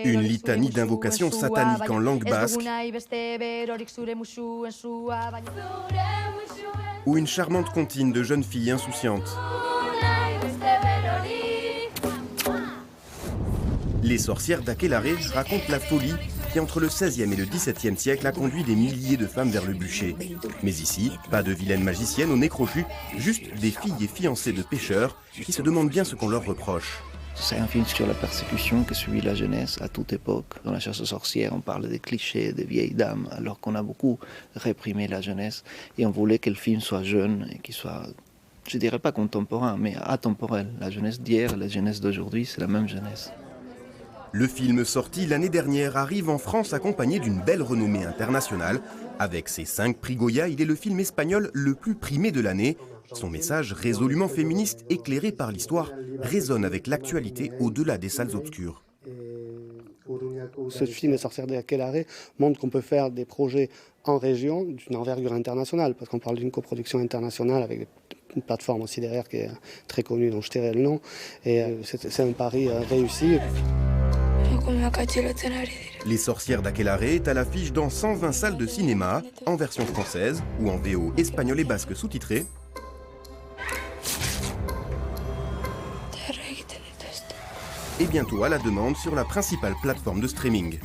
Une litanie d'invocations sataniques en langue basque ou une charmante comptine de jeunes filles insouciantes. Les sorcières d'Akelarre racontent la folie qui, entre le XVIe et le XVIIe siècle, a conduit des milliers de femmes vers le bûcher. Mais ici, pas de vilaines magiciennes au nez crochu, juste des filles et fiancées de pêcheurs qui se demandent bien ce qu'on leur reproche. C'est un film sur la persécution que subit la jeunesse à toute époque. Dans La chasse aux sorcières, on parle des clichés, des vieilles dames, alors qu'on a beaucoup réprimé la jeunesse. Et on voulait que le film soit jeune et qu'il soit, je dirais pas contemporain, mais atemporel. La jeunesse d'hier et la jeunesse d'aujourd'hui, c'est la même jeunesse. Le film sorti l'année dernière arrive en France accompagné d'une belle renommée internationale. Avec ses 5 prix Goya, il est le film espagnol le plus primé de l'année. Son message résolument féministe, éclairé par l'histoire, résonne avec l'actualité au-delà des salles obscures. Ce film, Les sorcières d'Akelarre, montre qu'on peut faire des projets en région d'une envergure internationale, parce qu'on parle d'une coproduction internationale avec une plateforme aussi derrière qui est très connue, dont je tairai le nom. Et c'est un pari réussi. Les sorcières d'Akelarre est à l'affiche dans 120 salles de cinéma, en version française ou en VO espagnol et basque sous-titré. Et bientôt à la demande sur la principale plateforme de streaming.